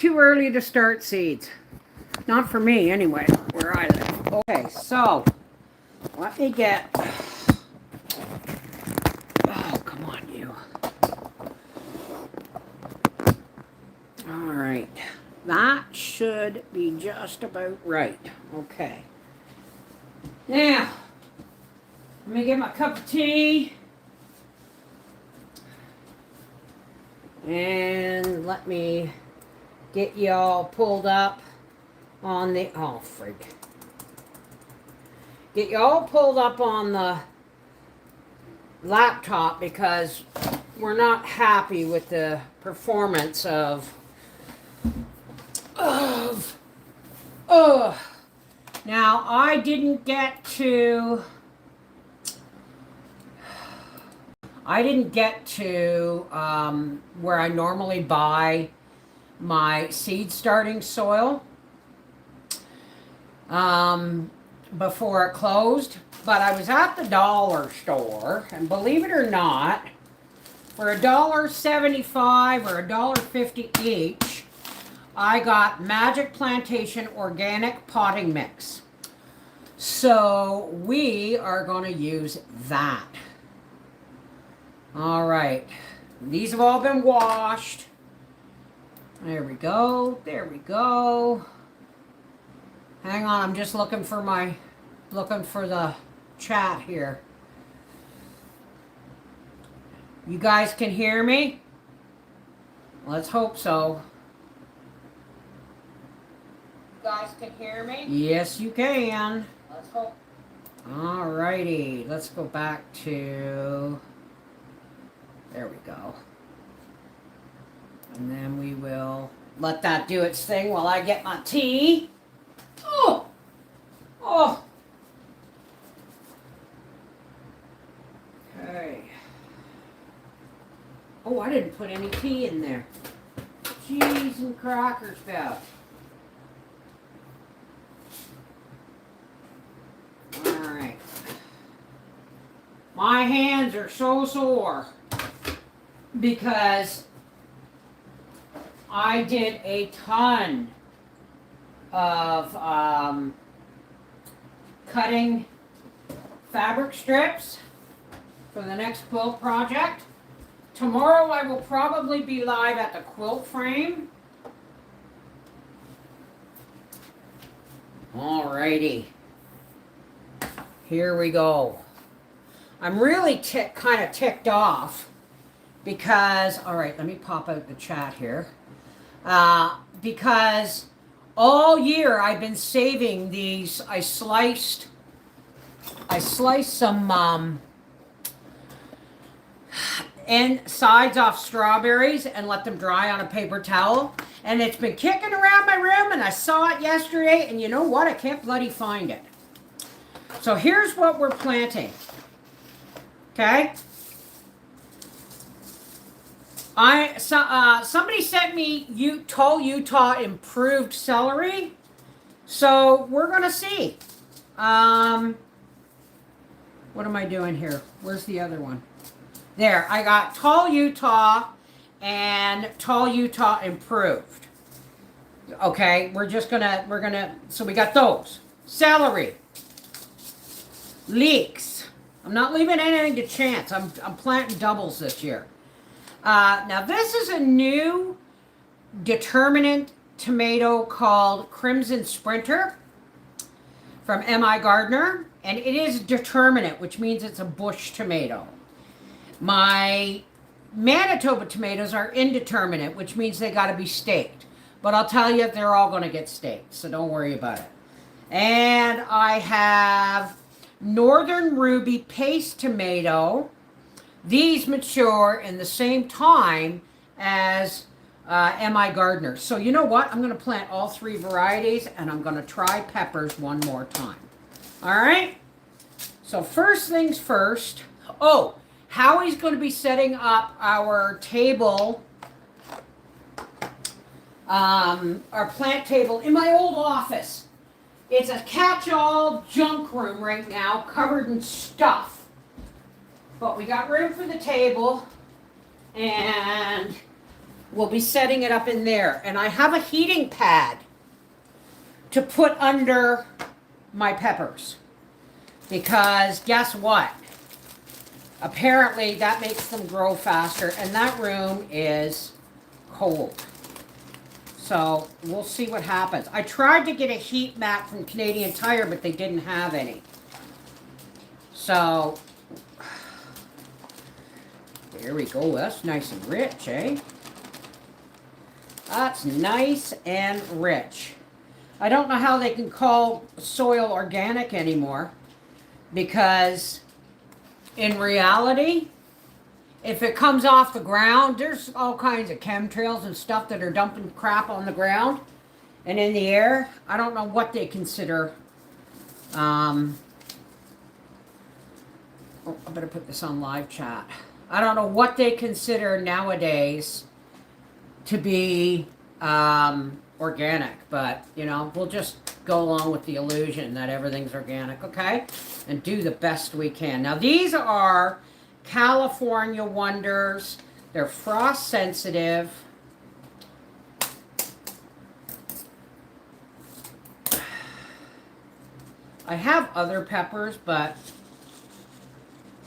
Too early to start seeds. Not for me, anyway, where I live. Okay, so let me get. Oh, come on, you. All right. That should be just about right. Okay. Now, let me get my cup of tea. And let me get y'all pulled up on the, oh frig. Get y'all pulled up on the laptop because we're not happy with the performance of now I didn't get to where I normally buy my seed starting soil before it closed, but I was at the dollar store, and believe it or not, for $1.75 or $1.50 each, I got Magic Plantation Organic Potting Mix. So we are going to use that. All right, these have all been washed. There we go, there we go. Hang on, I'm just looking for the chat here. You guys can hear me? Let's hope so. You guys can hear me? Yes, you can. Let's hope. All righty, let's go back to, there we go. And then we will let that do its thing while I get my tea. Oh! Oh! Okay. Oh, I didn't put any tea in there. Cheese and crackers, Beth. Alright. My hands are so sore because I did a ton of cutting fabric strips for the next quilt project. Tomorrow I will probably be live at the quilt frame. Alrighty. Here we go. I'm really kind of ticked off because, alright, let me pop out the chat here. Because all year I've been saving these. I sliced some and sides off strawberries and let them dry on a paper towel, and it's been kicking around my room, and I saw it yesterday, and you know what, I can't bloody find it. So here's what we're planting. Okay, somebody sent me Tall Utah improved celery, so we're gonna see. What am I doing here? Where's the other one? There, I got Tall Utah and Tall Utah improved. Okay, so we got those. Celery. Leeks. I'm not leaving anything to chance. I'm planting doubles this year. Now this is a new determinate tomato called Crimson Sprinter from M.I. Gardner, and it is determinate, which means it's a bush tomato. My Manitoba tomatoes are indeterminate, which means they got to be staked. But I'll tell you, they're all going to get staked, so don't worry about it. And I have Northern Ruby Paste Tomato. These mature in the same time as M.I. Gardner. So you know what? I'm going to plant all three varieties, and I'm going to try peppers one more time. All right? So first things first. Oh, Howie's going to be setting up our table, our plant table in my old office. It's a catch-all junk room right now, covered in stuff. But we got room for the table, and we'll be setting it up in there. And I have a heating pad to put under my peppers. Because guess what? Apparently that makes them grow faster, and that room is cold. So we'll see what happens. I tried to get a heat mat from Canadian Tire, but they didn't have any. So there we go. That's nice and rich, eh? That's nice and rich. I don't know how they can call soil organic anymore, because in reality, if it comes off the ground, there's all kinds of chemtrails and stuff that are dumping crap on the ground and in the air. I don't know what they consider. Oh, I better put this on live chat. I don't know what they consider nowadays to be organic, but you know, we'll just go along with the illusion that everything's organic, okay? And do the best we can. Now, these are California Wonders. They're frost sensitive. I have other peppers, but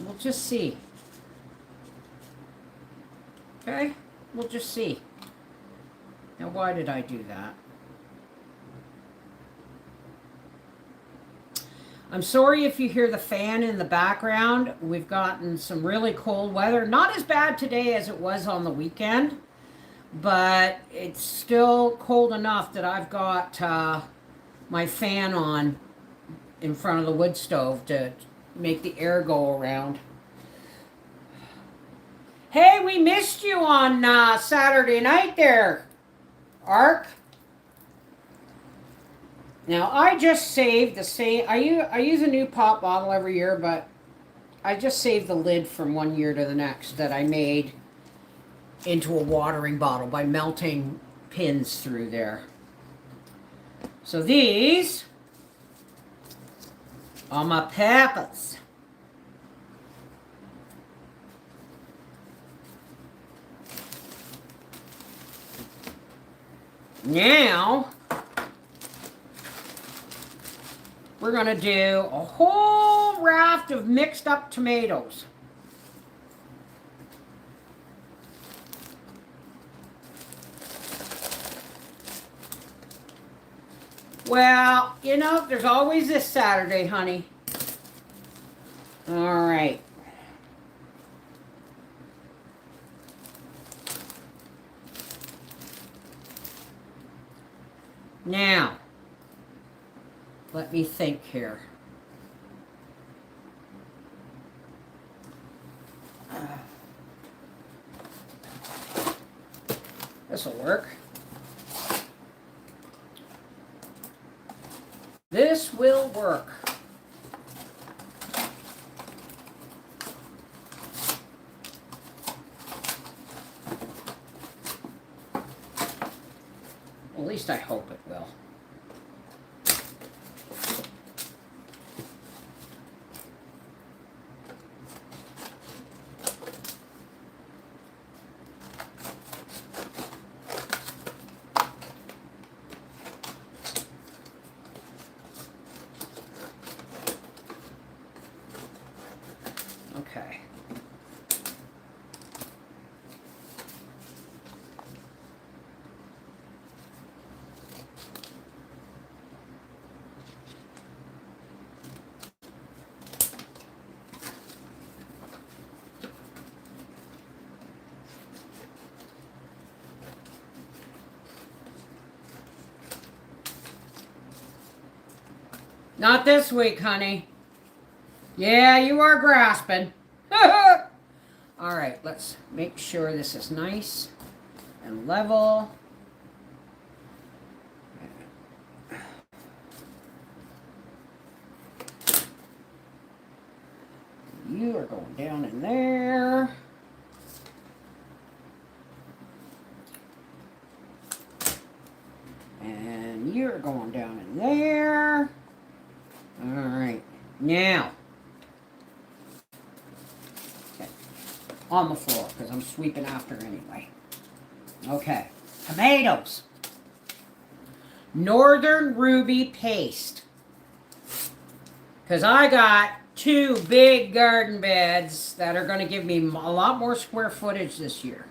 we'll just see. Okay? We'll just see. Now, why did I do that? I'm sorry if you hear the fan in the background. We've gotten some really cold weather. Not as bad today as it was on the weekend, but it's still cold enough that I've got my fan on in front of the wood stove to make the air go around. Hey, we missed you on Saturday night there, Ark. Now, I just saved the same, I use a new pop bottle every year, but I just saved the lid from one year to the next that I made into a watering bottle by melting pins through there. So these are my peppers. Now, we're going to do a whole raft of mixed up tomatoes. Well, you know, there's always this Saturday, honey. All right. Now, let me think here. This'll work. This will work. Well, at least I hope it will. Okay. Not this week, honey. Yeah, you are grasping. All right, let's make sure this is nice and level. You are going down in there. And you're going down in there. All right, now. Okay. On the floor, because I'm sweeping after anyway. Okay, tomatoes. Northern Ruby paste. Because I got 2 big garden beds that are going to give me a lot more square footage this year.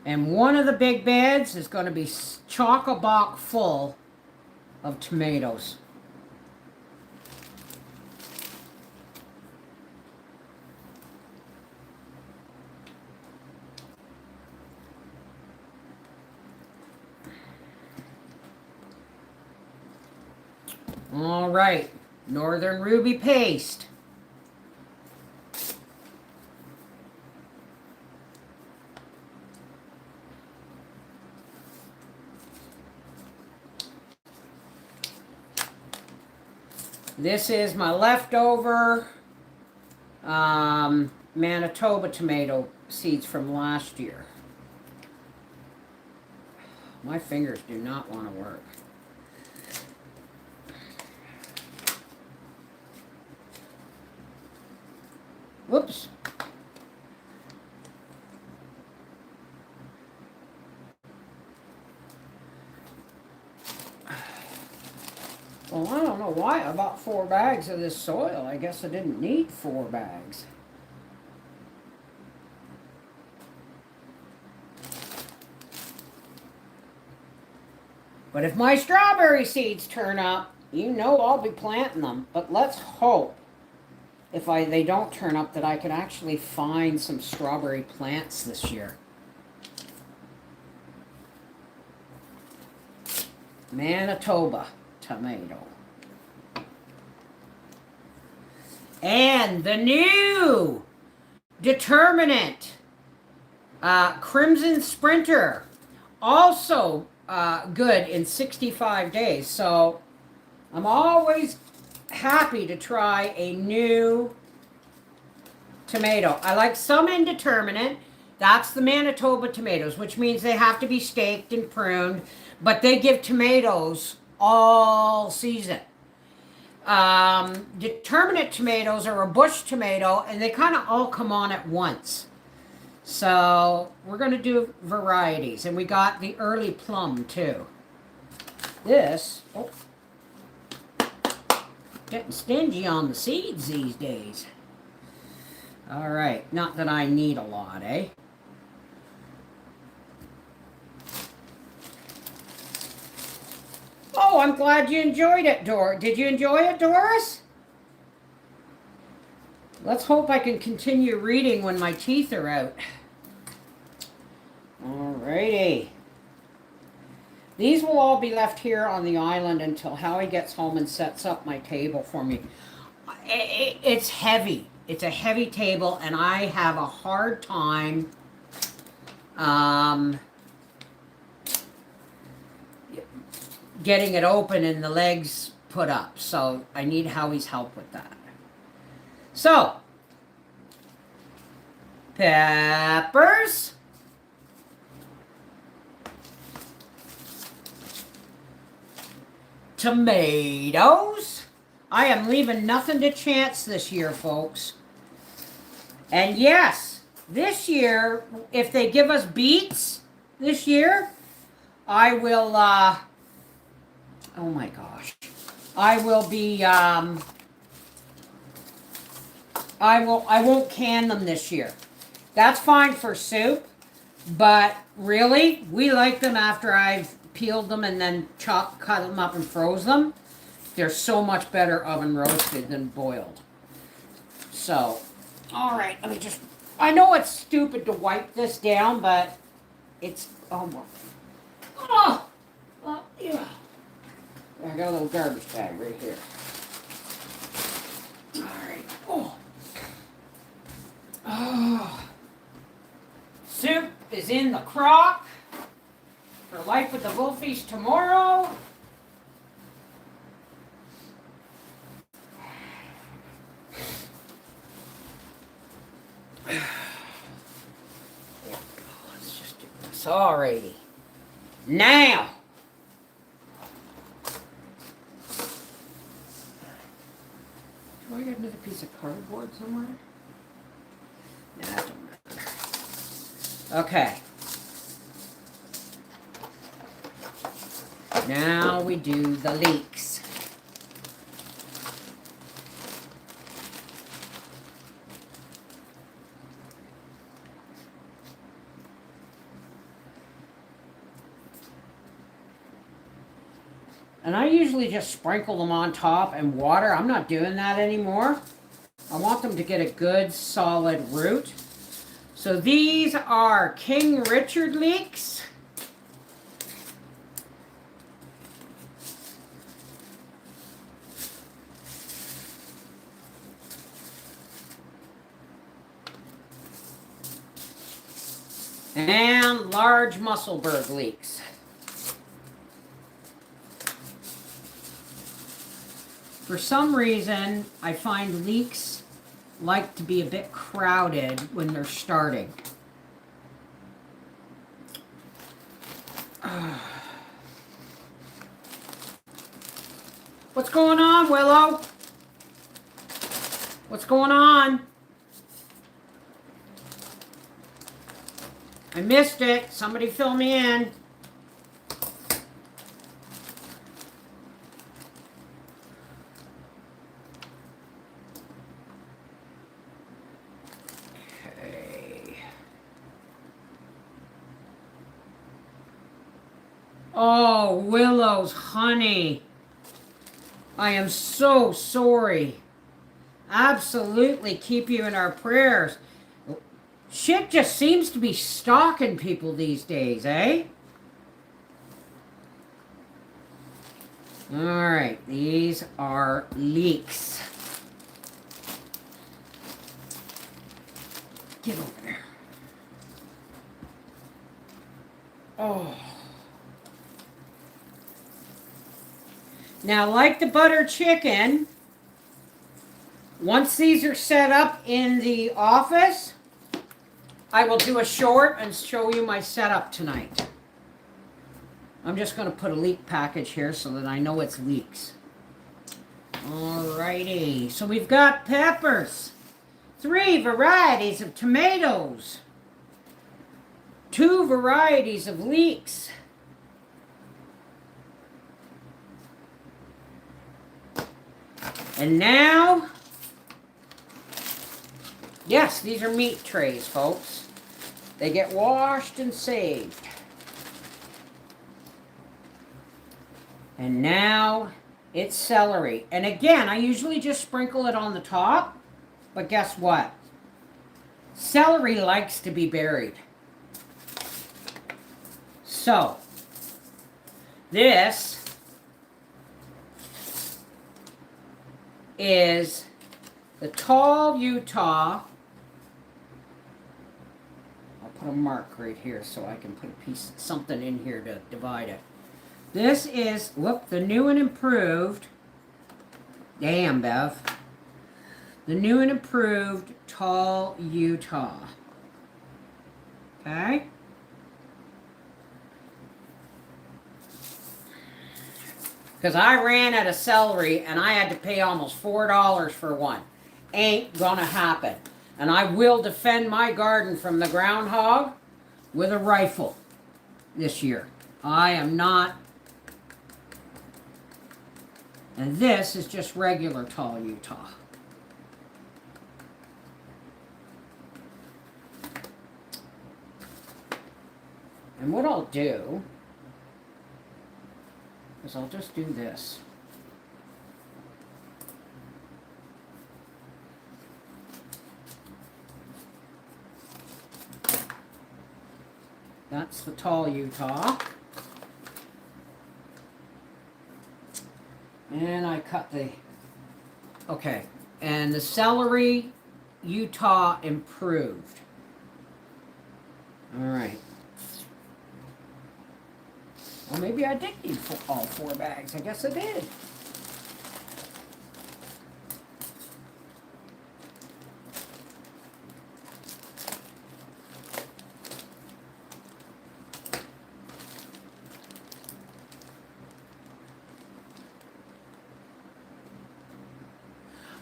And one of the big beds is going to be chock-a-block full of tomatoes. All right, Northern Ruby paste. This is my leftover Manitoba tomato seeds from last year. My fingers do not want to work. Whoops. Well, I don't know why I bought 4 bags of this soil. I guess I didn't need 4 bags. But if my strawberry seeds turn up, you know I'll be planting them. But let's hope if they don't turn up that I can actually find some strawberry plants this year. Manitoba tomato. And the new determinant, Crimson Sprinter, also good in 65 days. So I'm always happy to try a new tomato. I like some indeterminate. That's the Manitoba tomatoes, which means they have to be staked and pruned, but they give tomatoes all season. Determinate tomatoes are a bush tomato, and they kind of all come on at once. So we're going to do varieties, and we got the early plum too. This, getting stingy on the seeds these days. All right, not that I need a lot, eh? Oh, I'm glad you enjoyed it, Doris. Did you enjoy it, Doris? Let's hope I can continue reading when my teeth are out. Alrighty. These will all be left here on the island until Howie gets home and sets up my table for me. It's heavy. It's a heavy table, and I have a hard time getting it open and the legs put up. So I need Howie's help with that. So, peppers. Tomatoes. I am leaving nothing to chance this year, folks. And yes, this year, if they give us beets this year, I will, oh my gosh, I will be, I won't can them this year. That's fine for soup, but really, we like them after I've peeled them and then cut them up and froze them. They're so much better oven roasted than boiled. So, all right, let me just, I know it's stupid to wipe this down, but it's, yeah. I got a little garbage bag right here. All right, soup is in the crock for Life with the Wolfies tomorrow. Let's just do this. Alrighty. Now, I got another piece of cardboard somewhere? Nah, that don't matter. Okay. Now we do the leeks. And I usually just sprinkle them on top and water. I'm not doing that anymore. I want them to get a good solid root. So these are King Richard leeks. And large Musselburgh leeks. For some reason, I find leeks like to be a bit crowded when they're starting. What's going on, Willow? What's going on? I missed it. Somebody fill me in. Okay. Oh, Willow's honey. I am so sorry. Absolutely keep you in our prayers. Shit just seems to be stalking people these days, eh? Alright, these are leeks. Get over there. Oh. Now, like the butter chicken, once these are set up in the office, I will do a short and show you my setup tonight. I'm just going to put a leek package here so that I know it's leeks. Alrighty, so we've got peppers, 3 varieties of tomatoes, 2 varieties of leeks, and now, yes, these are meat trays, folks. They get washed and saved. And now it's celery. And again, I usually just sprinkle it on the top. But guess what? Celery likes to be buried. So, this is the tall Utah. I'll put a mark right here so I can put a piece, something in here to divide it. This is, whoop, the new and improved, damn, Bev, the new and improved tall Utah. Okay? Because I ran out of celery and I had to pay almost $4 for one. Ain't gonna happen. And I will defend my garden from the groundhog with a rifle this year. I am not. And this is just regular tall Utah. And what I'll do is I'll just do this. That's the tall Utah. And I cut the, okay, and the celery Utah improved. All right. Well, maybe I did need all 4 bags. I guess I did.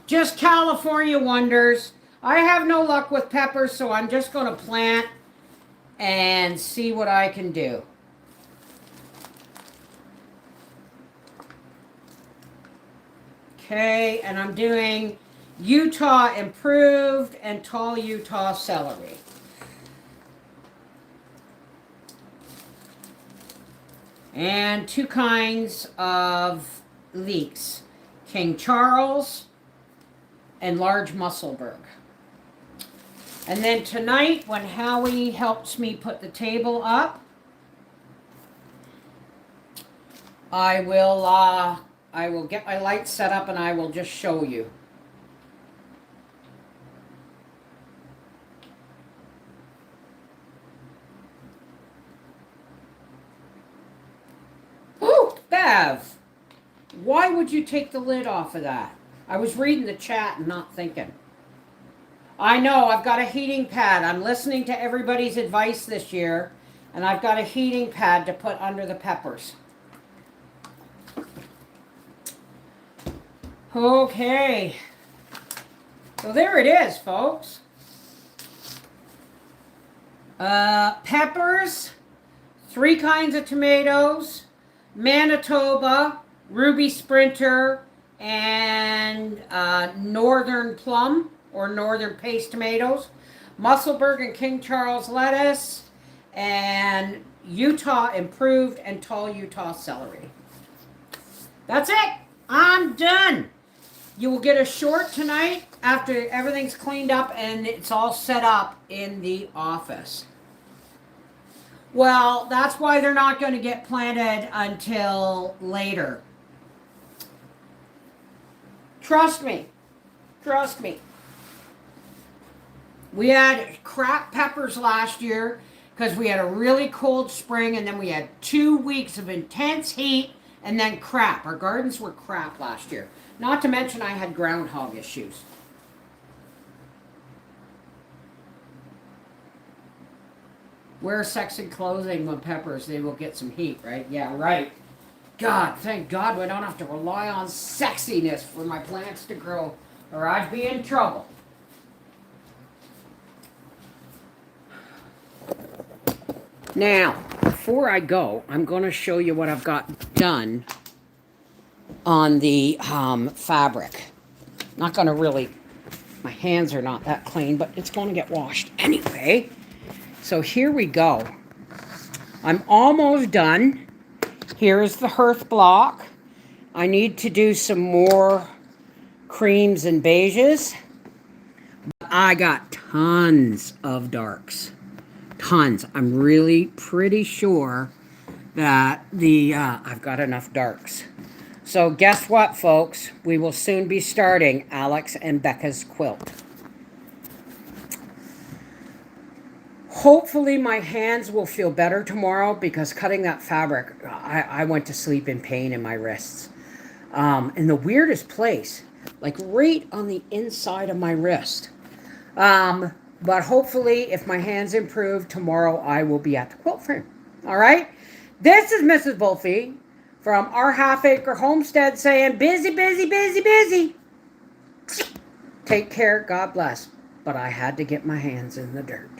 Just California wonders. I have no luck with peppers, so I'm just going to plant and see what I can do. Okay, and I'm doing Utah improved and tall Utah celery. And two kinds of leeks, King Charles and large Musselburgh. And then tonight, when Howie helps me put the table up, I will get my lights set up and I will just show you. Ooh, Bev, why would you take the lid off of that? I was reading the chat and not thinking. I know, I've got a heating pad. I'm listening to everybody's advice this year, and I've got a heating pad to put under the peppers. Okay. So there it is, folks. Peppers, 3 kinds of tomatoes, Manitoba, Ruby Sprinter, and Northern Plum or Northern Paste tomatoes, Musselburgh and King Charles lettuce, and Utah improved and tall Utah celery. That's it. I'm done. You will get a short tonight after everything's cleaned up and it's all set up in the office. Well, that's why they're not going to get planted until later. Trust me. Trust me. We had crap peppers last year because we had a really cold spring and then we had 2 weeks of intense heat and then crap. Our gardens were crap last year. Not to mention I had groundhog issues. Wear sexy clothing with peppers. They will get some heat, right? Yeah, right. God, thank God we don't have to rely on sexiness for my plants to grow or I'd be in trouble. Now, before I go, I'm going to show you what I've got done on the fabric. Not going to really, my hands are not that clean, but it's going to get washed anyway. So here we go. I'm almost done. Here's the hearth block. I need to do some more creams and beiges. I got tons of darks. Tons. I'm really pretty sure that I've got enough darks. So guess what, folks? We will soon be starting Alex and Becca's quilt. Hopefully my hands will feel better tomorrow because cutting that fabric, I went to sleep in pain in my wrists. In the weirdest place, like right on the inside of my wrist. But hopefully, if my hands improve, tomorrow I will be at the quilt frame. All right? This is Mrs. Wolfie from our half-acre homestead saying, busy, busy, busy, busy. Take care. God bless. But I had to get my hands in the dirt.